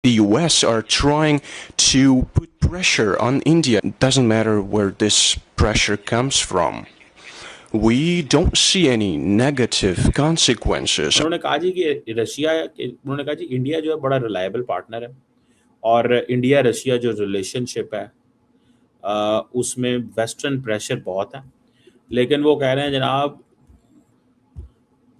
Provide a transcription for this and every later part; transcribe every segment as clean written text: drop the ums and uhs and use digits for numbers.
The US are trying to put pressure on India. It doesn't matter where this pressure comes from. We don't see any negative consequences. उन्होंने कहा जी कि उन्होंने कहा जी India जो है बड़ा रिलायबल पार्टनर है और इंडिया रशिया जो रिलेशनशिप है उसमें वेस्टर्न प्रेशर बहुत है, लेकिन वो कह रहे हैं जनाब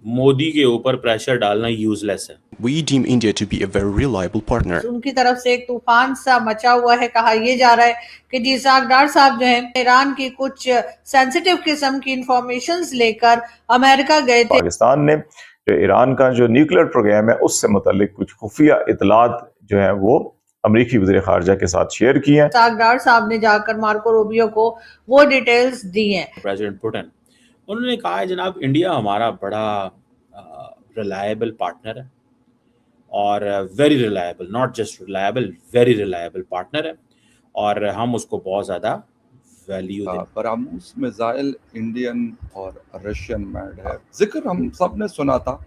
मोदी के ऊपर प्रेशर डालना यूजलेस है। We deem India to be a very reliable partner. उनकी तरफ से एक तूफान सा मचा हुआ है। कहा यह जा रहा है कि जी डार साहब जो है ईरान की कुछ सेंसिटिव किस्म की इंफॉर्मेशंस लेकर अमेरिका गए थे। पाकिस्तान ने जो ईरान का जो न्यूक्लियर प्रोग्राम है उससे मुतालिक कुछ खुफिया इतलात जो है वो अमरीकी वज़ीर ख़ारजा के साथ शेयर की हैं। डार साहब ने जाकर मार्को रूबियो को वो डिटेल्स दी हैं। प्रेसिडेंट पुतिन उन्होंने कहा है जनाब इंडिया हमारा बड़ा रिलायबल पार्टनर है और very reliable, not just reliable, very reliable partner है और हम उसको बहुत ज़्यादा वैल्यू दें। बरामूस मिसाइल इंडियन और रशियन मेड है, जिक्र हम सब ने सुना था,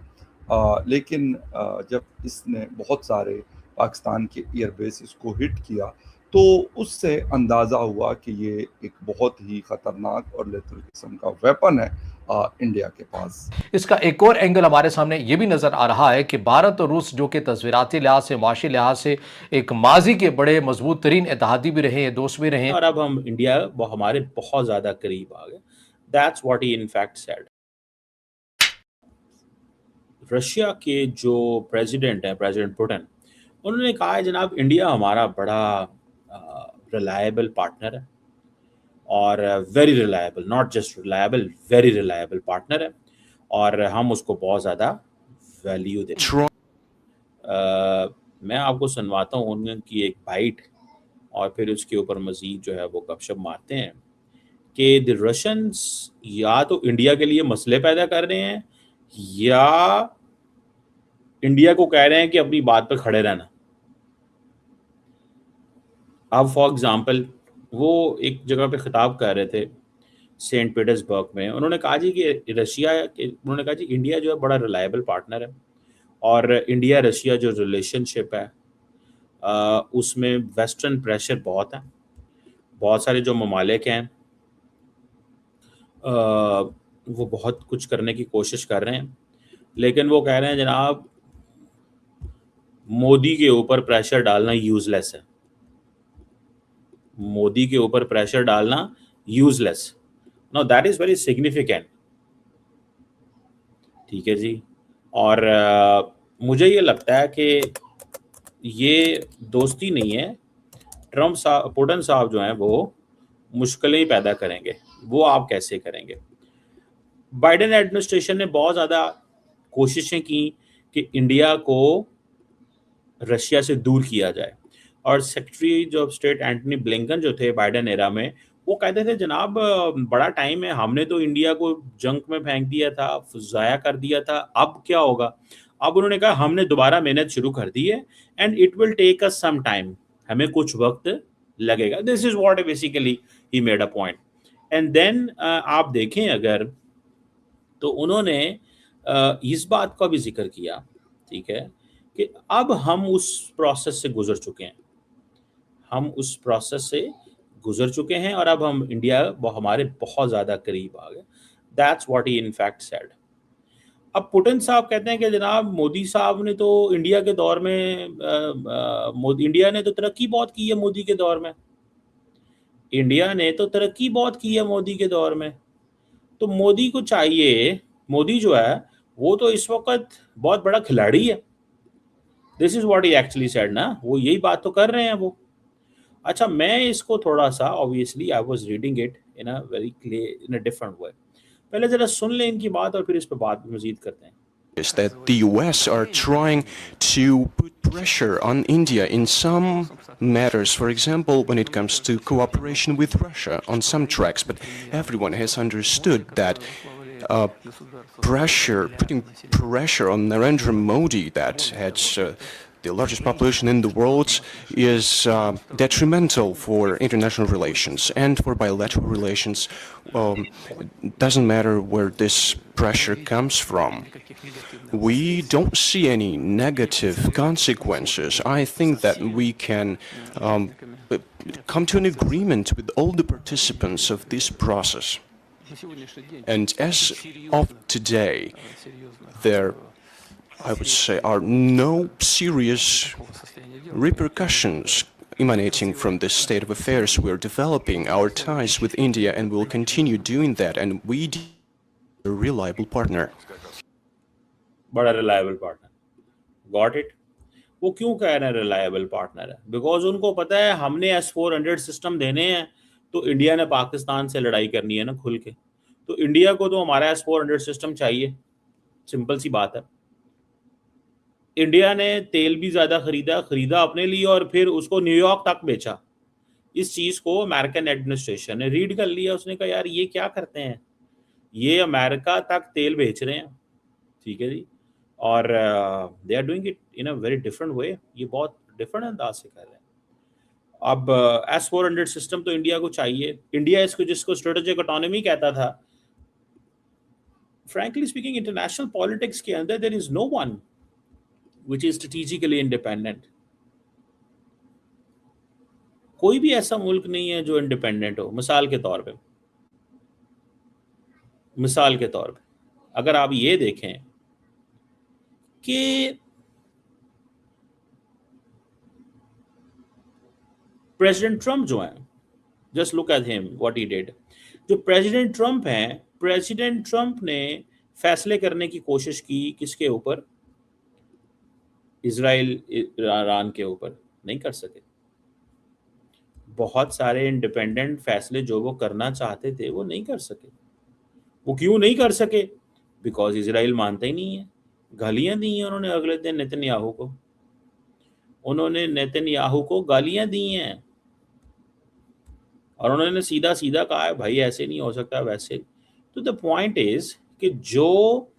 लेकिन जब इसने बहुत सारे पाकिस्तान के एयरबेसिस को हिट किया तो उससे अंदाज़ा हुआ कि ये एक बहुत ही ख़तरनाक और लेथल किस्म का वेपन है इंडिया के पास। इसका एक और एंगल हमारे सामने ये भी नजर आ रहा है कि भारत और रूस जो कि तस्वीराती लिहाज से, माशी लिहाज से एक माजी के बड़े मजबूत तरीन इत्तेहादी भी रहे हैं, दोस्त भी रहे हैं, और अब हम इंडिया हमारे बहुत ज्यादा करीब आ गए। That's what he in fact said. Russia के जो प्रेसिडेंट हैं, प्रेसिडेंट पुतिन, उन्होंने कहा है जनाब इंडिया हमारा बड़ा रिलायबल पार्टनर है और very reliable, not just reliable, very reliable partner है और हम उसको बहुत ज़्यादा वैल्यू दें। मैं आपको सुनवाता हूँ उनकी एक बाइट और फिर उसके ऊपर मज़ीद जो है वो गपशप मारते हैं कि द रशियंस या तो इंडिया के लिए मसले पैदा कर रहे हैं या इंडिया को कह रहे हैं कि अपनी बात पर खड़े रहना। अब फॉर एग्जांपल वो एक जगह पे खिताब कर रहे थे सेंट पीटर्सबर्ग में, उन्होंने कहा जी कि उन्होंने कहा जी इंडिया जो है बड़ा रिलायबल पार्टनर है और इंडिया रशिया जो रिलेशनशिप है उसमें वेस्टर्न प्रेशर बहुत है। बहुत सारे जो ममालिक हैं वो बहुत कुछ करने की कोशिश कर रहे हैं, लेकिन वो कह रहे हैं जनाब मोदी के ऊपर प्रेशर डालना यूजलेस है। मोदी के ऊपर प्रेशर डालना useless. Know that is very significant. ठीक है जी। और मुझे ये लगता है कि ये दोस्ती नहीं है। ट्रम्प साहब, पुतिन साहब जो हैं वो मुश्किलें ही पैदा करेंगे। वो आप कैसे करेंगे? बाइडेन एडमिनिस्ट्रेशन ने बहुत ज़्यादा कोशिशें की कि इंडिया को रशिया से दूर किया जाए और सेक्रेटरी जो स्टेट एंटनी ब्लिंकन जो थे बाइडेन एरा में, वो कहते थे जनाब बड़ा टाइम है, हमने तो इंडिया को जंक में फेंक दिया था, ज़ाया कर दिया था, अब क्या होगा? अब उन्होंने कहा हमने दोबारा मेहनत शुरू कर दी है and it will take us some time, हमें कुछ वक्त लगेगा। This is what basically he made a point. And then आप देखें अगर तो उन्होंने इस बात का भी जिक्र किया, ठीक है, कि अब हम उस प्रोसेस से गुजर चुके हैं, हम उस प्रोसेस से गुजर चुके हैं और अब हम इंडिया हमारे बहुत ज़्यादा करीब आ गए। That's what he in fact said. अब पुतिन साहब कहते हैं कि जनाब मोदी साहब ने तो इंडिया के दौर में इंडिया ने तो तरक्की बहुत की है मोदी के दौर में, इंडिया ने तो तरक्की बहुत की है मोदी के दौर में, तो मोदी को चाहिए, मोदी जो है वो तो इस वक्त बहुत बड़ा खिलाड़ी है। This is what he actually said ना, वो यही बात तो कर रहे हैं वो। अच्छा, मैं इसको थोड़ा सा, obviously I was reading it in a very clear, in a different way. पहले जरा सुन लें इनकी बात और फिर इस पर बात मजीद करते हैं। Is that the US are trying to put pressure on India in some matters, for example, when it comes to cooperation with Russia on some tracks, but everyone has understood that putting pressure on Narendra Modi that had the largest population in the world is detrimental for international relations and for bilateral relations. It doesn't matter where this pressure comes from. We don't see any negative consequences. I think that we can come to an agreement with all the participants of this process. And as of today, there, I would say, are no serious repercussions emanating from this state of affairs. We are developing our ties with India and will continue doing that, and we are a reliable partner. बड़ा reliable partner, got it. वो क्यों कह रहे हैं reliable partner है? Because उनको पता है हमने S-400 सिस्टम देने हैं तो इंडिया ने पाकिस्तान से लड़ाई करनी है ना खुल के, तो इंडिया को तो हमारा S-400 सिस्टम चाहिए। सिंपल सी बात है। इंडिया ने तेल भी ज्यादा खरीदा अपने लिए और फिर उसको न्यूयॉर्क तक बेचा। इस चीज को अमेरिकन एडमिनिस्ट्रेशन ने रीड कर लिया। उसने कहा यार ये क्या करते हैं, ये अमेरिका तक तेल बेच रहे हैं, ठीक है जी, और they are doing it in a very different way. ये बहुत डिफरेंट अंदाज से कर रहे हैं। अब S-400 सिस्टम तो इंडिया को चाहिए। इंडिया इसको जिसको स्ट्रेटेजिक ऑटोनॉमी कहता था, फ्रैंकली स्पीकिंग इंटरनेशनल पॉलिटिक्स के अंदर there is no one which is strategically independent. कोई भी ऐसा मुल्क नहीं है जो इंडिपेंडेंट हो। मिसाल के तौर पे अगर आप ये देखें कि प्रेसिडेंट ट्रम्प जो हैं, just look at him what he did. जो प्रेसिडेंट ट्रम्प हैं, प्रेसिडेंट ट्रम्प ने फैसले करने की कोशिश की किसके ऊपर? इजराइल ईरान के ऊपर। नहीं कर सके। बहुत सारे इंडिपेंडेंट फैसले जो वो करना चाहते थे वो नहीं कर सके। वो क्यों नहीं कर सके? बिकॉज इजराइल मानता ही नहीं है। गालियां दी हैं उन्होंने अगले दिन नेतन्याहू को। उन्होंने नेतन्याहू को गालियां दी हैं और उन्होंने सीधा कहा है भाई ऐसे नहीं हो सकता, वैसे। तो द पॉइंट इज कि जो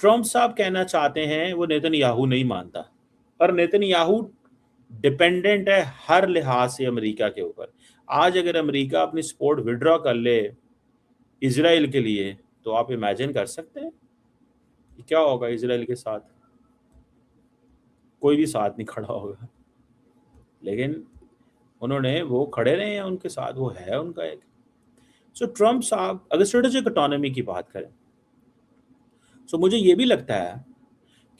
ट्रम्प साहब कहना चाहते हैं वो नेतन्याहू नहीं मानता, और नेतन्याहू डिपेंडेंट है हर लिहाज से अमेरिका के ऊपर। आज अगर अमेरिका अपनी सपोर्ट विड्रॉ कर ले इजराइल के लिए, तो आप इमेजिन कर सकते हैं क्या होगा इजराइल के साथ? कोई भी साथ नहीं खड़ा होगा। लेकिन उन्होंने वो खड़े रहे हैं उनके साथ, वो है उनका एक। सो ट्रम्प साहब अगर स्ट्रेटेजिक इकोनॉमी की बात करें, सो मुझे ये भी लगता है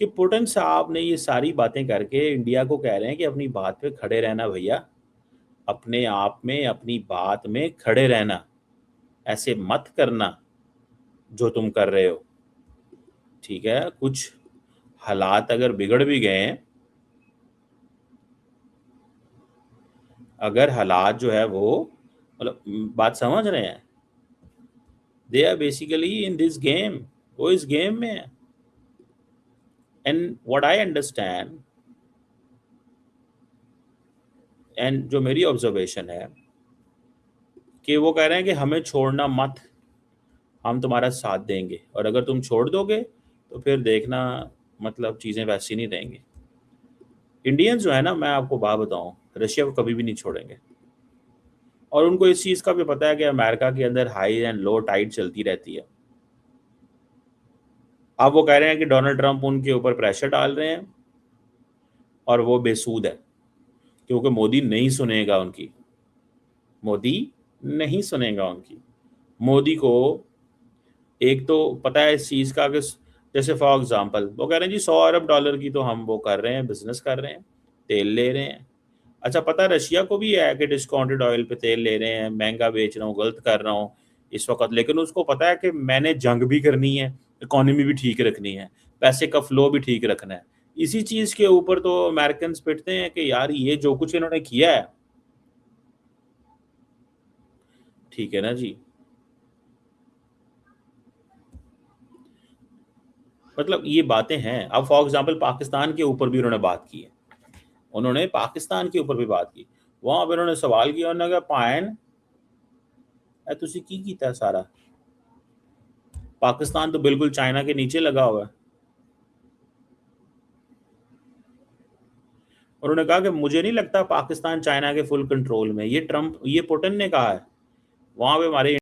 कि पुतिन साहब ने ये सारी बातें करके इंडिया को कह रहे हैं कि अपनी बात पे खड़े रहना भैया, अपने आप में अपनी बात में खड़े रहना, ऐसे मत करना जो तुम कर रहे हो, ठीक है? कुछ हालात अगर बिगड़ भी गए, अगर हालात जो है वो, मतलब बात समझ रहे हैं, they are basically in this game, वो इस गेम में है। And what I understand and जो मेरी ऑब्जर्वेशन है कि वो कह रहे हैं कि हमें छोड़ना मत, हम तुम्हारा साथ देंगे, और अगर तुम छोड़ दोगे तो फिर देखना मतलब चीज़ें वैसी नहीं रहेंगी। इंडियंस जो है ना, मैं आपको बात बताऊं, रशिया को कभी भी नहीं छोड़ेंगे, और उनको इस चीज़ का भी पता है कि अमेरिका के अंदर हाई एंड लो टाइड चलती रहती है। अब वो कह रहे हैं कि डोनाल्ड ट्रंप उनके ऊपर प्रेशर डाल रहे हैं और वो बेसूद है, क्योंकि मोदी नहीं सुनेगा उनकी। मोदी को एक तो पता है इस चीज़ का कि जैसे फॉर एग्जांपल वो कह रहे हैं जी 100 अरब डॉलर की तो हम वो कर रहे हैं, बिजनेस कर रहे हैं, तेल ले रहे हैं। अच्छा, पता है रशिया को भी है कि डिस्काउंटेड ऑयल पे तेल ले रहे हैं, महंगा बेच रहा हूँ, गलत कर रहा हूँ इस वक्त, लेकिन उसको पता है कि मैंने जंग भी करनी है, इकोनॉमी भी ठीक रखनी है, पैसे का फ्लो भी ठीक रखना है। इसी चीज़ के ऊपर तो अमेरिकन पिटते हैं कि यार ये जो कुछ इन्होंने किया है, ठीक है ना जी, मतलब ये बातें हैं। अब फॉर एग्जांपल पाकिस्तान के ऊपर भी उन्होंने बात की है, उन्होंने पाकिस्तान के ऊपर भी बात की। वहां पर उन्होंने सवाल किया, उन्होंने कहा पायन तुसी की कीता सारा, पाकिस्तान तो बिल्कुल चाइना के नीचे लगा हुआ है। उन्होंने कहा कि मुझे नहीं लगता पाकिस्तान चाइना के फुल कंट्रोल में, ये पुतिन ने कहा है। वहां पे हमारे